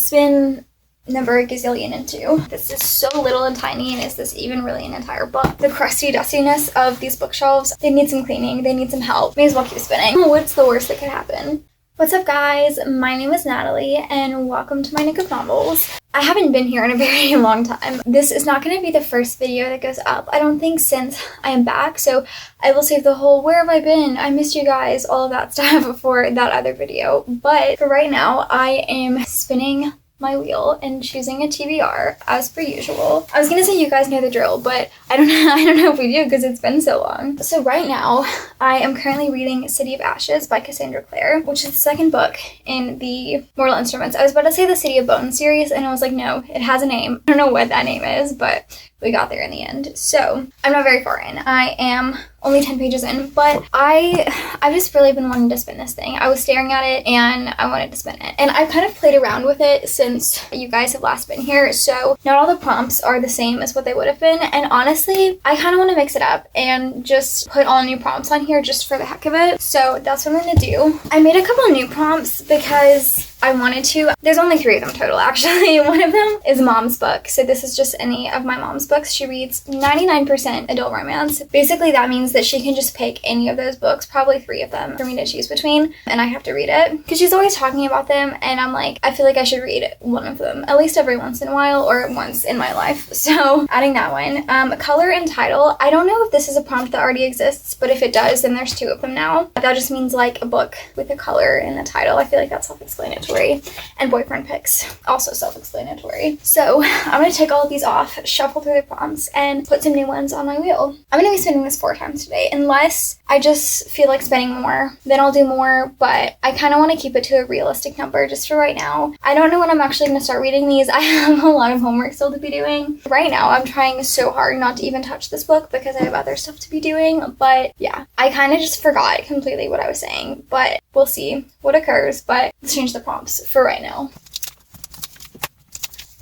spin number a gazillion into. This is so little and tiny, and is this even really an entire book? The crusty dustiness of these bookshelves, they need some cleaning, they need some help. May as well keep spinning. What's the worst that could happen? What's up, guys? My name is Natalie, and welcome to my Nook of Novels. I haven't been here in a very long time. This is not going to be the first video that goes up, I don't think, since I am back, so I will save the whole "where have I been? I missed you guys," all of that stuff for that other video. But for right now, I am spinning my wheel and choosing a TBR as per usual. I was gonna say you guys know the drill, but I don't know if we do because it's been so long. So right now I am currently reading City of Ashes by Cassandra Clare, which is the second book in the Mortal Instruments. I was about to say the City of Bones series, and I was like, no, it has a name. I don't know what that name is, but we got there in the end. So I'm not very far in. I am only 10 pages in, but I've just really been wanting to spin this thing. I was staring at it and I wanted to spin it. And I've kind of played around with it since you guys have last been here, so not all the prompts are the same as what they would have been. And honestly, I kind of want to mix it up and just put all new prompts on here just for the heck of it. So that's what I'm going to do. I made a couple of new prompts because I wanted to. There's only 3 of them total, actually. One of them is Mom's book. So this is just any of my mom's books. She reads 99% adult romance. Basically, that means that she can just pick any of those books, probably 3 of them, for me to choose between, and I have to read it. Because she's always talking about them, and I'm like, I feel like I should read one of them, at least every once in a while, or once in my life. So, adding that one. Color and title. I don't know if this is a prompt that already exists, but if it does, then there's 2 of them now. That just means like a book with a color in the title. I feel like that's self-explanatory. And boyfriend pics, also self-explanatory. So I'm going to take all of these off, shuffle through the prompts, and put some new ones on my wheel. I'm going to be spinning this 4 times today, unless I just feel like spinning more. Then I'll do more, but I kind of want to keep it to a realistic number just for right now. I don't know when I'm actually going to start reading these. I have a lot of homework still to be doing. Right now, I'm trying so hard not to even touch this book because I have other stuff to be doing, but yeah, I kind of just forgot completely what I was saying, but we'll see what occurs. But let's change the prompts for right now.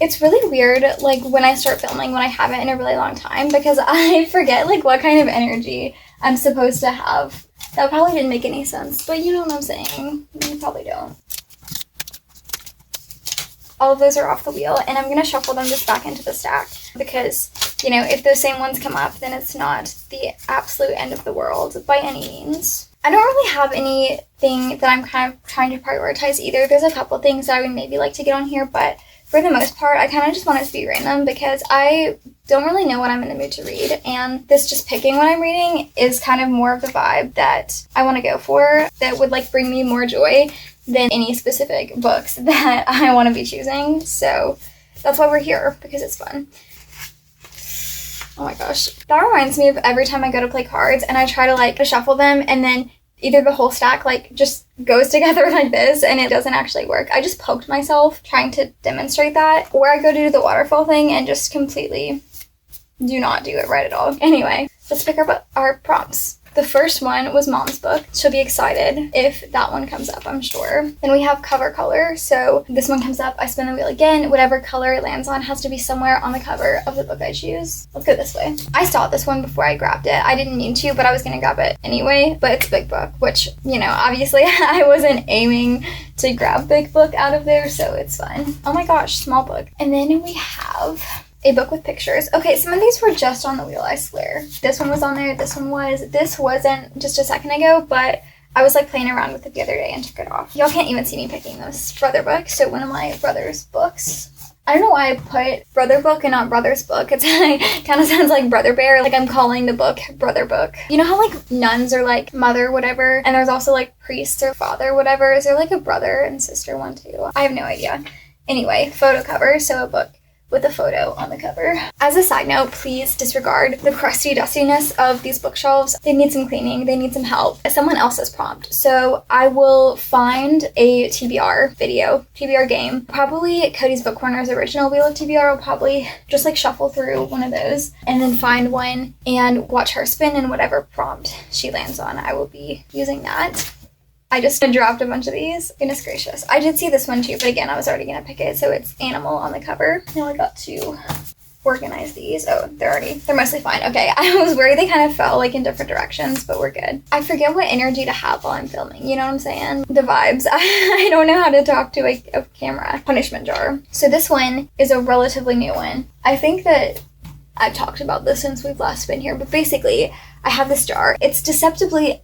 It's really weird, like, when I start filming when I haven't in a really long time, because I forget, like, what kind of energy I'm supposed to have. That probably didn't make any sense, but you know what I'm saying. You probably don't. All of those are off the wheel, and I'm going to shuffle them just back into the stack, because, you know, if those same ones come up, then it's not the absolute end of the world by any means. I don't really have anything that I'm kind of trying to prioritize either. There's a couple things that I would maybe like to get on here, but for the most part, I kind of just want it to be random because I don't really know what I'm in the mood to read, and this just picking what I'm reading is kind of more of the vibe that I want to go for, that would like bring me more joy than any specific books that I want to be choosing. So that's why we're here, because it's fun. Oh my gosh. That reminds me of every time I go to play cards and I try to like shuffle them, and then either the whole stack like just goes together like this and it doesn't actually work. I just poked myself trying to demonstrate that, or I go to do the waterfall thing and just completely do not do it right at all. Anyway, let's pick up our prompts. The first one was Mom's book. She'll be excited if that one comes up, I'm sure. Then we have cover color. So this one comes up, I spin the wheel again. Whatever color it lands on has to be somewhere on the cover of the book I choose. Let's go this way. I saw this one before I grabbed it. I didn't mean to, but I was gonna grab it anyway. But it's Big Book, which, you know, obviously I wasn't aiming to grab Big Book out of there, so it's fine. Oh my gosh, small book. And then we have a book with pictures. Okay, some of these were just on the wheel, I swear. This one was on there, this one was. This wasn't just a second ago, but I was like playing around with it the other day and took it off. Y'all can't even see me picking this brother book, so one of my brother's books. I don't know why I put brother book and not brother's book. It's kind of sounds like Brother Bear, like I'm calling the book brother book. You know how like nuns are like mother whatever, and there's also like priests or father whatever? Is there like a brother and sister one too? I have no idea. Anyway, photo cover, so a book with a photo on the cover. As a side note, please disregard the crusty dustiness of these bookshelves. They need some cleaning, they need some help. Someone else's prompt. So I will find a TBR video, TBR game. Probably Cody's Book Corner's original Wheel of TBR. Will probably just like shuffle through one of those and then find one and watch her spin, and whatever prompt she lands on, I will be using that. I just dropped a bunch of these. Goodness gracious. I did see this one too, but again, I was already going to pick it. So it's animal on the cover. Now I got to organize these. Oh, they're mostly fine. Okay, I was worried they kind of fell like in different directions, but we're good. I forget what energy to have while I'm filming, you know what I'm saying? The vibes. I don't know how to talk to a camera. Punishment jar. So this one is a relatively new one. I think that I've talked about this since we've last been here, but basically I have this jar. It's deceptively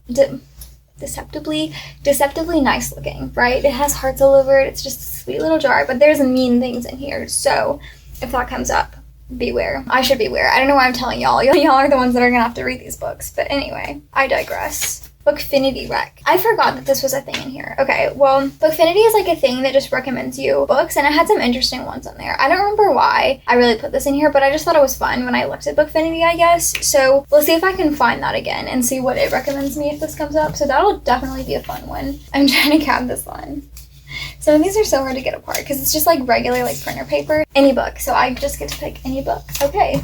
nice looking, right? It has hearts all over it. It's just a sweet little jar, but there's mean things in here. So if that comes up, beware. I should beware. I don't know why I'm telling y'all. Y'all are the ones that are gonna have to read these books. But anyway, I digress. Bookfinity Rec. I forgot that this was a thing in here. Okay, well, Bookfinity is like a thing that just recommends you books, and it had some interesting ones on there. I don't remember why I really put this in here, but I just thought it was fun when I looked at Bookfinity, I guess. So we'll see if I can find that again and see what it recommends me if this comes up. So that'll definitely be a fun one. I'm trying to grab this one. Some of these are so hard to get apart because it's just like regular like printer paper. Any book. So I just get to pick any book. Okay.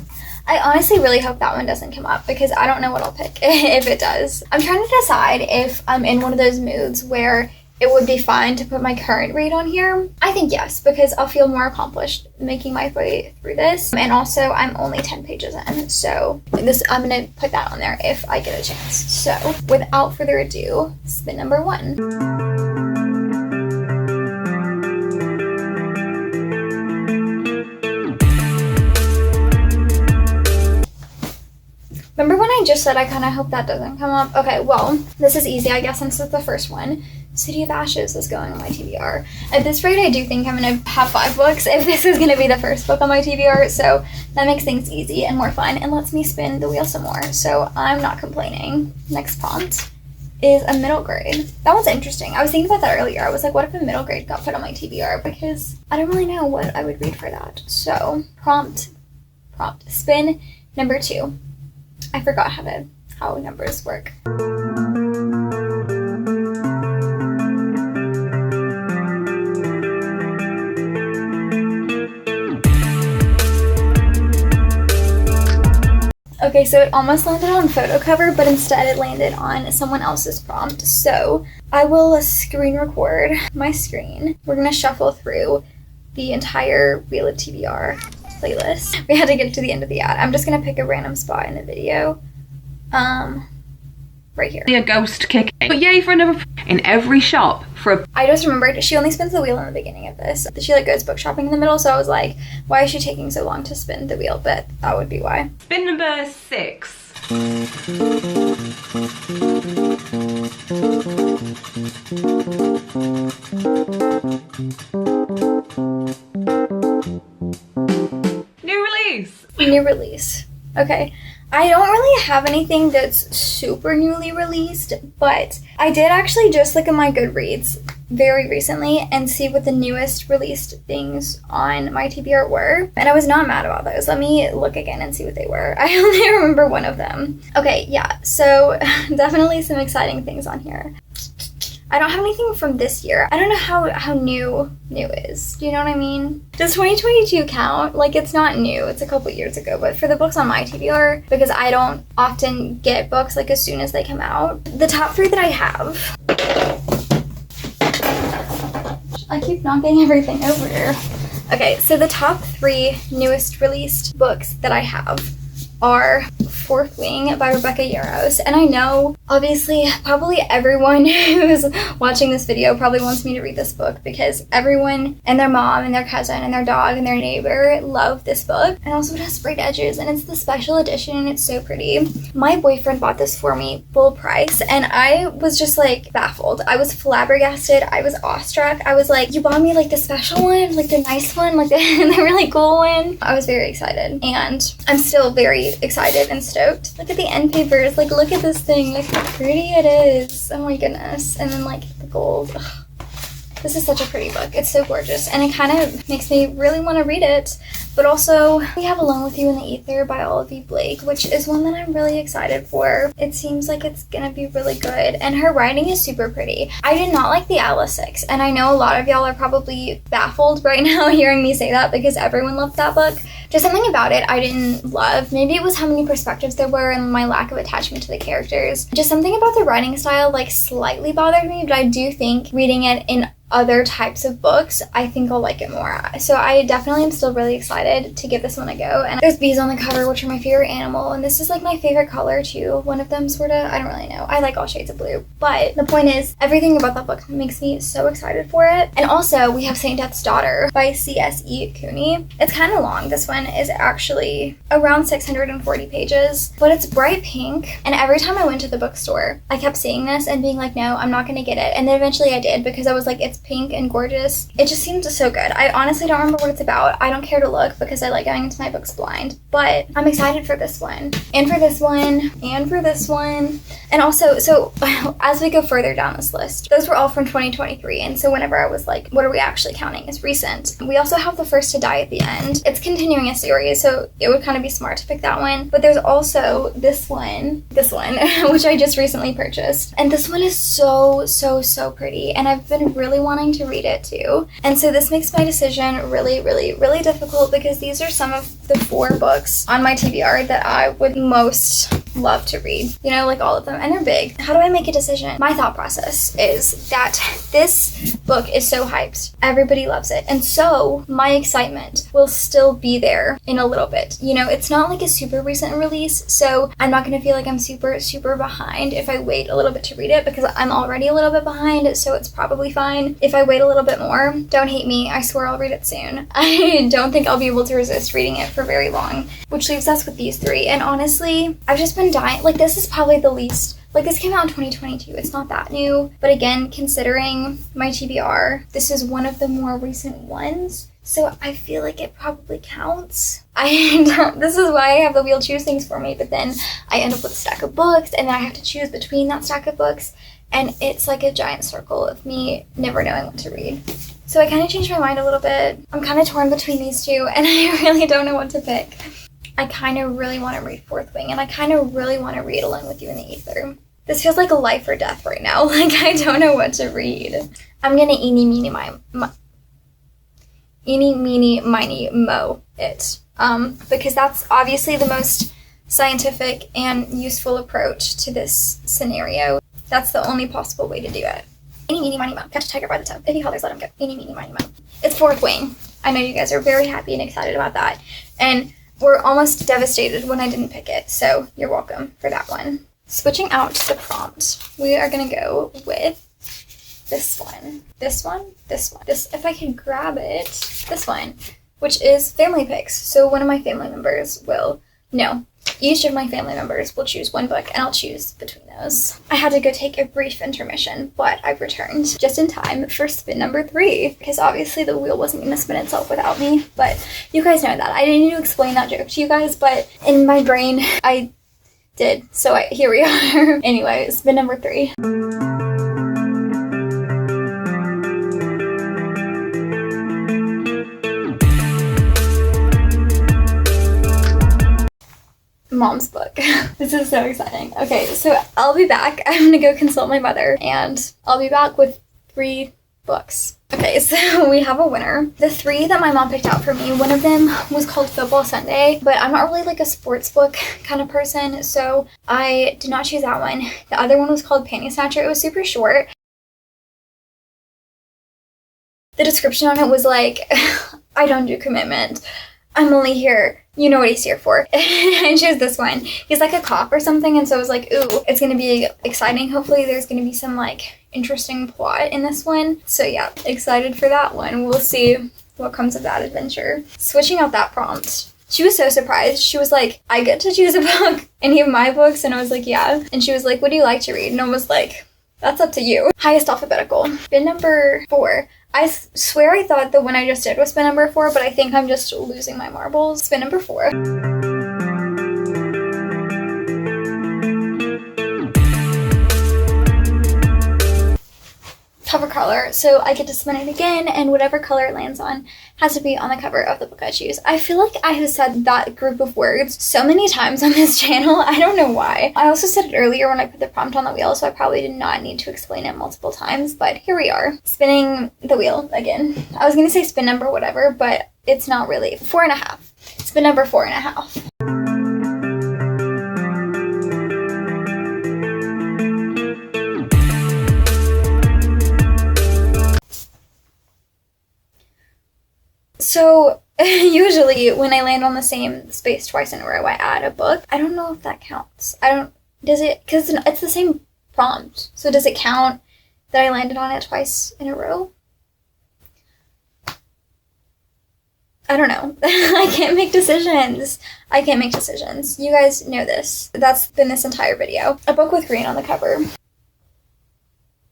I honestly really hope that one doesn't come up because I don't know what I'll pick if it does. I'm trying to decide if I'm in one of those moods where it would be fine to put my current read on here. I think yes, because I'll feel more accomplished making my way through this. And also I'm only 10 pages in, so I'm gonna put that on there if I get a chance. So without further ado, spin number 1. Remember when I just said I kind of hope that doesn't come up? Okay, well, this is easy, I guess, since it's the first one. City of Ashes is going on my TBR. At this rate, I do think I'm going to have 5 books if this is going to be the first book on my TBR, so that makes things easy and more fun and lets me spin the wheel some more, so I'm not complaining. Next prompt is a middle grade. That one's interesting. I was thinking about that earlier. I was like, what if a middle grade got put on my TBR? Because I don't really know what I would read for that. So, prompt, spin number 2. I forgot how numbers work. Okay, so it almost landed on photo cover, but instead it landed on someone else's prompt. So I will screen record my screen. We're gonna shuffle through the entire Wheel of TBR playlist. We had to get to the end of the ad. I'm just gonna pick a random spot in the video. Right here. A ghost kick. But yay for another in every shop for a... I just remembered she only spins the wheel in the beginning of this. She like goes book shopping in the middle, so I was like, why is she taking so long to spin the wheel? But that would be why. Spin number 6. New release. Okay. I don't really have anything that's super newly released, but I did actually just look at my Goodreads very recently and see what the newest released things on my TBR were, and I was not mad about those. Let me look again and see what they were. I only remember one of them. Okay, yeah, so definitely some exciting things on here. I don't have anything from this year. I don't know how new is. Do you know what I mean? Does 2022 count? Like, it's not new. It's a couple years ago. But for the books on my TBR, because I don't often get books like as soon as they come out, the top 3 that I have... I keep knocking everything over here. Okay, so the top 3 newest released books that I have are Fourth Wing by Rebecca Yarros. And I know, obviously, probably everyone who's watching this video probably wants me to read this book because everyone and their mom and their cousin and their dog and their neighbor love this book. And also it has sprayed edges and it's the special edition and it's so pretty. My boyfriend bought this for me full price and I was just like baffled. I was flabbergasted. I was awestruck. I was like, you bought me like the special one, like the nice one, like the really cool one. I was very excited and I'm still very excited and stoked. Look at the end papers. Like, look at this thing. Look how pretty it is. Oh my goodness. And then like the gold. Ugh. This is such a pretty book. It's so gorgeous and it kind of makes me really want to read it. But also, we have Alone with You in the Ether by Olivia Blake, which is one that I'm really excited for. It seems like it's gonna be really good, and her writing is super pretty. I did not like the Atlas 6, and I know a lot of y'all are probably baffled right now hearing me say that because everyone loved that book. Just something about it I didn't love. Maybe it was how many perspectives there were and my lack of attachment to the characters. Just something about the writing style like slightly bothered me, but I do think reading it in other types of books, I think I'll like it more. So I definitely am still really excited to give this one a go. And there's bees on the cover, which are my favorite animal, and this is like my favorite color too. One of them sort of, I don't really know. I like all shades of blue, but the point is everything about that book makes me so excited for it. And also we have Saint Death's Daughter by C.S.E. Cooney. It's kind of long. This one is actually around 640 pages, but it's bright pink. And every time I went to the bookstore, I kept seeing this and being like, no, I'm not gonna get it. And then eventually I did, because I was like, it's pink and gorgeous. It just seems so good. I honestly don't remember what it's about. I don't care to look because I like going into my books blind, but I'm excited for this one and for this one and for this one. And also, so as we go further down this list, those were all from 2023. And so whenever I was like, what are we actually counting as recent? We also have The First to Die at the End. It's continuing a series, so it would kind of be smart to pick that one. But there's also this one, which I just recently purchased. And this one is so pretty. And I've been really wanting to read it too. And so this makes my decision really difficult, because these are some of the 4 books on my TBR that I would most love to read. You know, like all of them. And they're big. How do I make a decision? My thought process is that this book is so hyped. Everybody loves it. And so my excitement will still be there in a little bit. You know, it's not like a super recent release, so I'm not going to feel like I'm super behind if I wait a little bit to read it, because I'm already a little bit behind, so it's probably fine if I wait a little bit more. Don't hate me. I swear I'll read it soon. I don't think I'll be able to resist reading it for very long, which leaves us with these 3. And honestly, I've just been dying. Like, this is probably the least, like, this came out in 2022. It's not that new. But again, considering my TBR, this is one of the more recent ones. So I feel like it probably counts. This is why I have the wheel choose things for me. But then I end up with a stack of books, and then I have to choose between that stack of books. And it's like a giant circle of me never knowing what to read. So I kind of changed my mind a little bit. I'm kind of torn between these 2, and I really don't know what to pick. I kind of really want to read Fourth Wing, and I kind of really want to read Alone with You in the Ether. This feels like a life or death right now. Like, I don't know what to read. I'm gonna eeny, meeny, miny, mo it. Because that's obviously the most scientific and useful approach to this scenario. That's the only possible way to do it. Eeny, meeny, miny, mo. Catch a tiger by the toe. If he hollers, let him go. Eeny, meeny, miny, mo. It's Fourth Wing. I know you guys are very happy and excited about that. And we're almost devastated when I didn't pick it, so you're welcome for that one. Switching out to the prompt, we are gonna go with this one, if I can grab it, this one, which is Family Picks. So one of my family members each of my family members will choose one book, and I'll choose between those. I had to go take a brief intermission, but I've returned just in time for spin number 3, because obviously the wheel wasn't going to spin itself without me, but you guys know that. I didn't need to explain that joke to you guys, but in my brain, I did. So here we are. Anyway, spin number 3. Mom's book. This is so exciting. Okay, so I'll be back. I'm gonna go consult my mother, and I'll be back with 3 books. Okay, so we have a winner. The 3 that my mom picked out for me, one of them was called Football Sunday, but I'm not really like a sports book kind of person, so I did not choose that one. The other one was called Panty Snatcher. It was super short. The description on it was like, I don't do commitment. I'm only here. You know what he's here for. I chose this one. He's like a cop or something, and so I was like, ooh, it's gonna be exciting. Hopefully there's gonna be some like interesting plot in this one. So yeah, excited for that one. We'll see what comes of that adventure. Switching out that prompt. She was so surprised. She was like, I get to choose a book, any of my books? And I was like, yeah. And she was like, what do you like to read? And I was like, that's up to you. Highest alphabetical. Spin number 4. I swear I thought the one I just did was spin number 4, but I think I'm just losing my marbles. Spin number 4. Cover color, so I get to spin it again, and whatever color it lands on has to be on the cover of the book I choose. I feel like I have said that group of words so many times on this channel. I don't know why. I also said it earlier when I put the prompt on the wheel, so I probably did not need to explain it multiple times, but here we are, spinning the wheel again. I was gonna say spin number whatever, but it's not really. 4.5. Spin number 4.5. So usually when I land on the same space twice in a row, I add a book. I don't know if that counts. Does it, because it's the same prompt. So does it count that I landed on it twice in a row? I don't know. I can't make decisions. You guys know this. That's been this entire video. A book with green on the cover.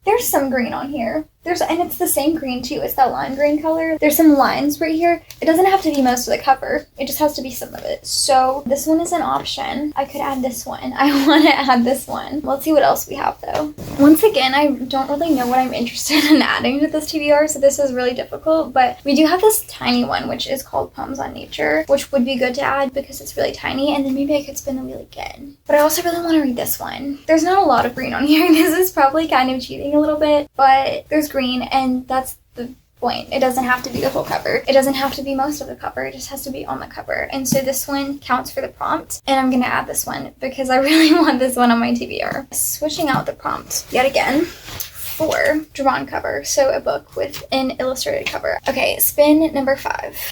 There's some green on here. And it's the same green too. It's that lime green color. There's some lines right here. It doesn't have to be most of the cover. It just has to be some of it. So this one is an option. I could add this one. I want to add this one. Let's see what else we have though. Once again, I don't really know what I'm interested in adding to this TBR, so this is really difficult, but we do have this tiny one, which is called Poems on Nature, which would be good to add because it's really tiny, and then maybe I could spin the wheel again. But I also really want to read this one. There's not a lot of green on here. This is probably kind of cheating a little bit, but there's green, and that's the point. It doesn't have to be the whole cover. It doesn't have to be most of the cover. It just has to be on the cover. And so this one counts for the prompt, and I'm gonna add this one because I really want this one on my TBR. Switching out the prompt yet again for drawn cover, so a book with an illustrated cover. Okay, spin number 5.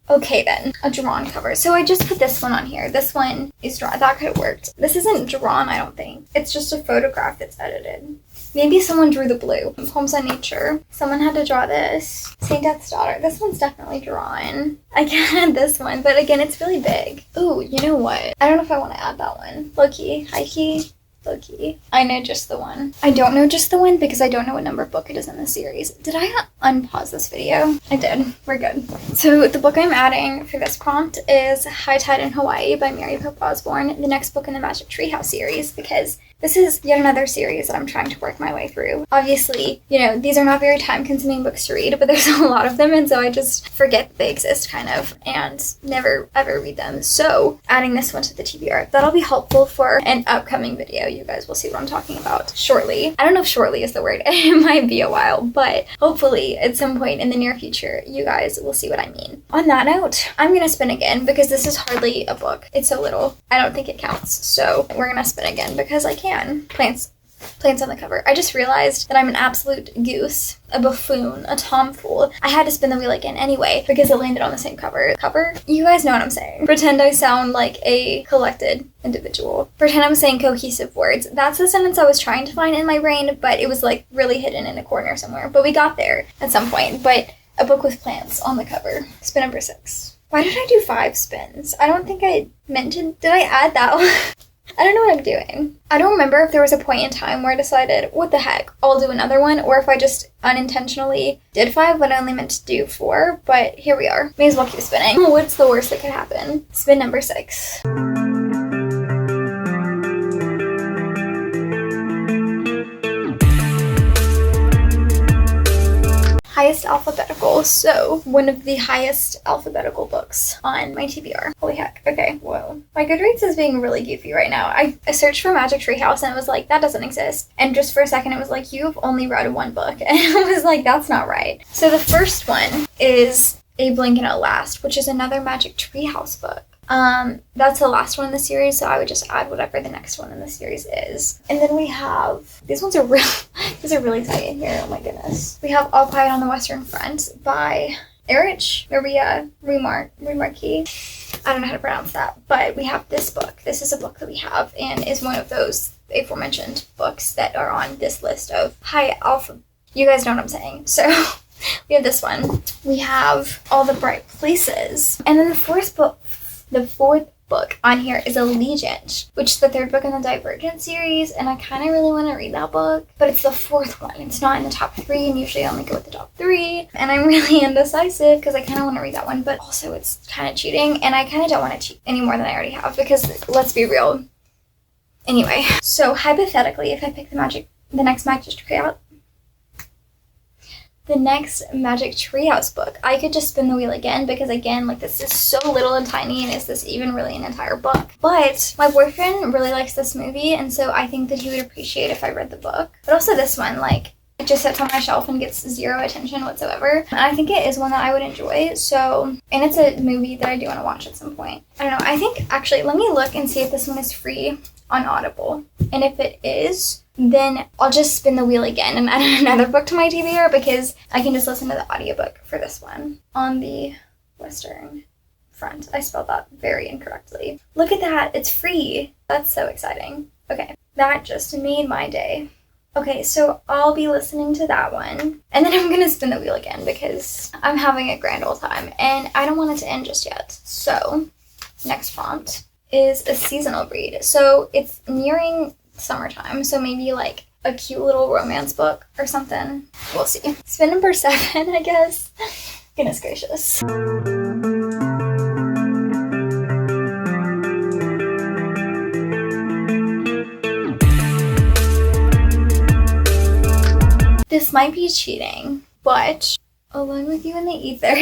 Okay then, a drawn cover. So I just put this one on here. This one is drawn. That could have worked. This isn't drawn, I don't think. It's just a photograph that's edited. Maybe someone drew the blue. Poems on Nature. Someone had to draw this. Saint Death's Daughter. This one's definitely drawn. I can add this one, but again, it's really big. Ooh, you know what? I don't know if I want to add that one. Low-key, high-key. Low-key. I know just the one. I don't know just the one because I don't know what number book it is in the series. Did I unpause this video? I did. We're good. So the book I'm adding for this prompt is High Tide in Hawaii by Mary Pope Osborne, the next book in the Magic Treehouse series, because this is yet another series that I'm trying to work my way through. Obviously, you know, these are not very time-consuming books to read, but there's a lot of them, and so I just forget that they exist, kind of, and never ever read them. So adding this one to the TBR, that'll be helpful for an upcoming video. You guys will see what I'm talking about shortly. I don't know if shortly is the word. It might be a while, but hopefully at some point in the near future, you guys will see what I mean. On that note, I'm gonna spin again because this is hardly a book. It's so little. I don't think it counts. So we're gonna spin again because I can. Plants on the cover. I just realized that I'm an absolute goose, a buffoon, a tomfool. I had to spin the wheel again anyway because it landed on the same cover. You guys know what I'm saying. Pretend I sound like a collected individual. Pretend I'm saying cohesive words. That's the sentence I was trying to find in my brain, but it was like really hidden in a corner somewhere. But we got there at some point. But a book with plants on the cover. Spin number 6. Why did I do 5 spins? I don't think I meant to. Did I add that one? I don't know what I'm doing. I don't remember if there was a point in time where I decided, what the heck, I'll do another one, or if I just unintentionally did 5 when I only meant to do 4, but here we are. May as well keep spinning. What's the worst that could happen? Spin number 6. Highest alphabetical, so one of the highest alphabetical books on my TBR. Holy heck. Okay, whoa. My Goodreads is being really goofy right now. I searched for Magic Treehouse and it was like, that doesn't exist. And just for a second it was like, you've only read one book. And I was like, that's not right. So the first one is A Blink and It'll Last, which is another Magic Treehouse book. That's the last one in the series, so I would just add whatever the next one in the series is. And then we have, these ones are really tight in here, oh my goodness. We have All Quiet on the Western Front by Erich Maria Remarque. I don't know how to pronounce that, but we have this book. This is a book that we have and is one of those aforementioned books that are on this list of high alpha. You guys know what I'm saying. So we have this one. We have All the Bright Places. And then the fourth book on here is Allegiant, which is the 3rd book in the Divergent series, and I kind of really want to read that book, but it's the 4th one. It's not in the top 3, and usually I only go with the top 3, and I'm really indecisive because I kind of want to read that one, but also it's kind of cheating, and I kind of don't want to cheat any more than I already have because, let's be real. Anyway, so hypothetically, if I pick the next Magic Treehouse book, I could just spin the wheel again because, again, like, this is so little and tiny, and is this even really an entire book? But my boyfriend really likes this movie, and so I think that he would appreciate if I read the book. But also this one, like, It just sits on my shelf and gets zero attention whatsoever. And I think it is one that I would enjoy. So, and it's a movie that I do want to watch at some point. I don't know. I think, actually, let me look and see if this one is free on Audible. And if it is, then I'll just spin the wheel again and add another book to my TBR because I can just listen to the audiobook for this one on the Western front. I spelled that very incorrectly. Look at that. It's free. That's so exciting. Okay. That just made my day. Okay, so I'll be listening to that one. And then I'm going to spin the wheel again because I'm having a grand old time. And I don't want it to end just yet. So, next prompt is a seasonal read. So, it's nearing summertime. So, maybe like a cute little romance book or something. We'll see. Spin number 7, I guess. Goodness gracious. This might be cheating, but Alone with You in the Ether,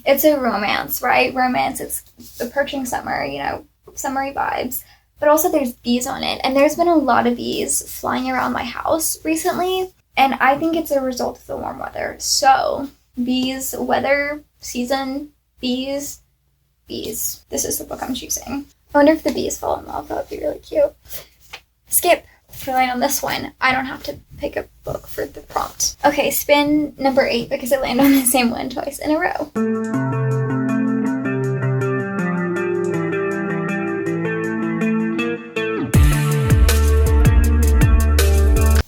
it's a romance, right? Romance, it's approaching summer, you know, summery vibes. But also there's bees on it, and there's been a lot of bees flying around my house recently, and I think it's a result of the warm weather. So, bees, weather, season, bees. This is the book I'm choosing. I wonder if the bees fall in love. That would be really cute. Skip. Relying on this one, I don't have to pick a book for the prompt. Okay, spin number 8 because I landed on the same one twice in a row.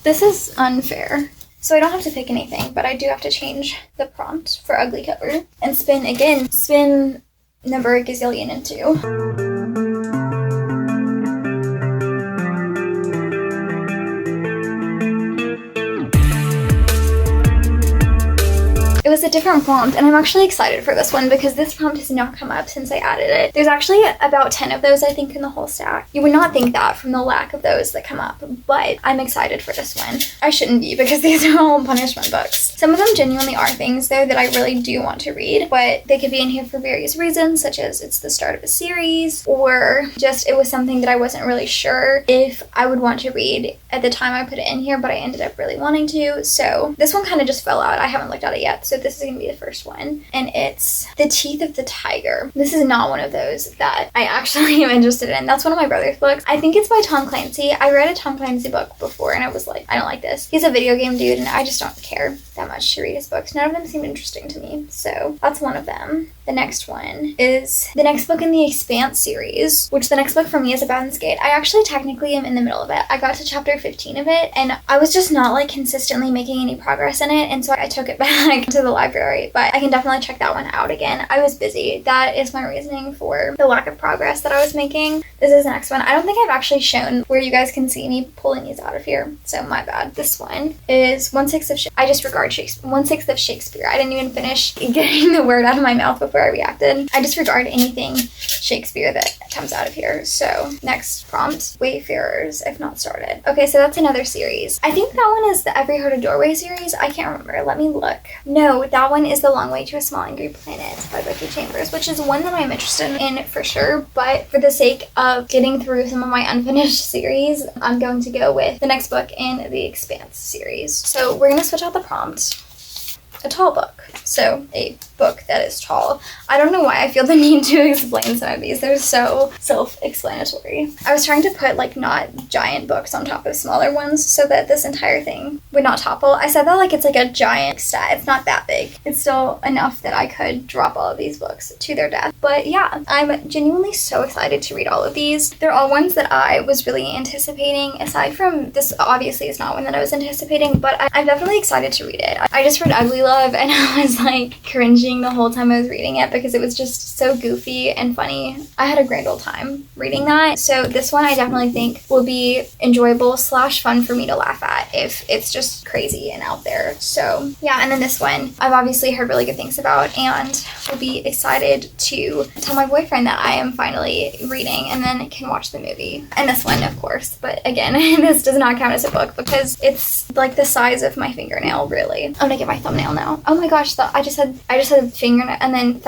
This is unfair. So I don't have to pick anything, but I do have to change the prompt for ugly cover. And spin again. Spin number gazillion and 2. It was a different prompt, and I'm actually excited for this one because this prompt has not come up since I added it. There's actually about 10 of those, I think, in the whole stack. You would not think that from the lack of those that come up, but I'm excited for this one. I shouldn't be because these are all punishment books. Some of them genuinely are things, though, that I really do want to read, but they could be in here for various reasons, such as it's the start of a series, or just it was something that I wasn't really sure if I would want to read at the time I put it in here, but I ended up really wanting to. So this one kind of just fell out. I haven't looked at it yet, so this is going to be the first one, and it's The Teeth of the Tiger. This is not one of those that I actually am interested in. That's one of my brother's books. I think it's by Tom Clancy. I read a Tom Clancy book before, and I was like, I don't like this. He's a video game dude, and I just don't care that much to read his books. None of them seemed interesting to me, so that's one of them. The next one is the next book in the Expanse series, which the next book for me is A Gate. I actually technically am in the middle of it. I got to chapter 15 of it, and I was just not like consistently making any progress in it, and so I took it back to the library, but I can definitely check that one out again. I was busy. That is my reasoning for the lack of progress that I was making. This is the next one. I don't think I've actually shown where you guys can see me pulling these out of here, so my bad. This one is 1/6 of I disregard Shakespeare. 1/6 of Shakespeare. I didn't even finish getting the word out of my mouth before I reacted. I disregard anything Shakespeare that comes out of here. So next prompt, Wayfarers, if not started. Okay, so that's another series. I think that one is the Every Heard a Doorway series. I can't remember. Let me look. No, that one is The Long Way to a Small Angry Planet by Becky Chambers, which is one that I'm interested in for sure, but for the sake of getting through some of my unfinished series, I'm going to go with the next book in the Expanse series. So we're going to switch out the prompt. A tall book. So a book that is tall. I don't know why I feel the need to explain some of these. They're so self-explanatory. I was trying to put like not giant books on top of smaller ones so that this entire thing would not topple. I said that like it's like a giant stat. It's not that big. It's still enough that I could drop all of these books to their death. But yeah, I'm genuinely so excited to read all of these. They're all ones that I was really anticipating. Aside from this, obviously is not one that I was anticipating, but I'm definitely excited to read it. I just read Ugly Love and I was like cringing the whole time I was reading it because it was just so goofy and funny. I had a grand old time reading that. So this one I definitely think will be enjoyable / fun for me to laugh at if it's just crazy and out there. So yeah, and then this one I've obviously heard really good things about and will be excited to tell my boyfriend that I am finally reading and then can watch the movie. And this one, of course, but again, this does not count as a book because it's like the size of my fingernail, really. I'm gonna get my thumbnail now. Oh my gosh, I just had fingernail and then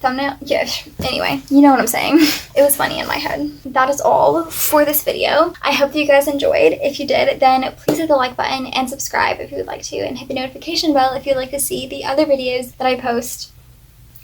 thumbnail. Yeah, anyway, you know what I'm saying. It was funny in my head. That is all for this video. I hope that you guys enjoyed. If you did, then please hit the like button and subscribe if you would like to, and hit the notification bell if you'd like to see the other videos that I post.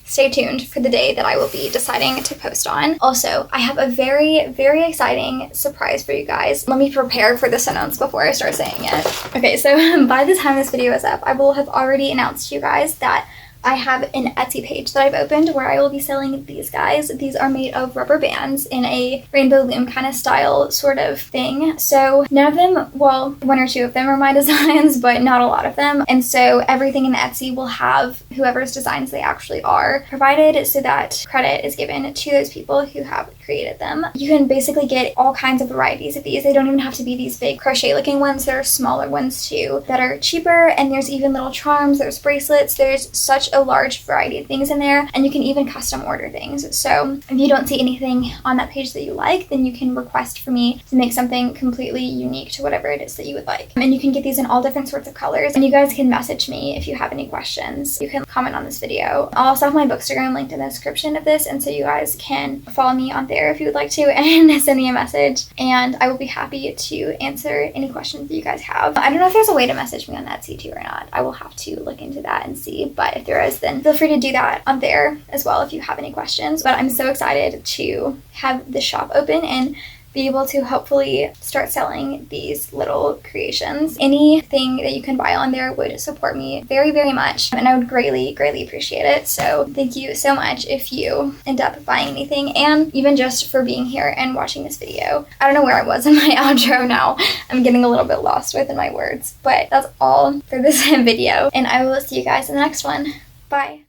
Stay tuned for the day that I will be deciding to post on. Also, I have a very, very exciting surprise for you guys. Let me prepare for the sentence before I start saying it. Okay, so by the time this video is up, I will have already announced to you guys that I have an Etsy page that I've opened where I will be selling these guys. These are made of rubber bands in a rainbow loom kind of style sort of thing. So none of them, well, one or two of them are my designs, but not a lot of them. And so everything in Etsy will have whoever's designs they actually are provided, so that credit is given to those people who have created them. You can basically get all kinds of varieties of these. They don't even have to be these big crochet looking ones. There are smaller ones too that are cheaper, and there's even little charms, there's bracelets, there's such a large variety of things in there, and you can even custom order things. So if you don't see anything on that page that you like, then you can request for me to make something completely unique to whatever it is that you would like. And you can get these in all different sorts of colors, and you guys can message me if you have any questions. You can comment on this video. I'll also have my Bookstagram linked in the description of this, and so you guys can follow me on there if you would like to, and send me a message, and I will be happy to answer any questions that you guys have. I don't know if there's a way to message me on Etsy too or not. I will have to look into that and see, but if there is, then feel free to do that on there as well if you have any questions. But I'm so excited to have the shop open and be able to hopefully start selling these little creations. Anything that you can buy on there would support me very, very much, and I would greatly, greatly appreciate it. So thank you so much if you end up buying anything, and even just for being here and watching this video. I don't know where I was in my outro now. I'm getting a little bit lost within my words, but that's all for this video, and I will see you guys in the next one. Bye.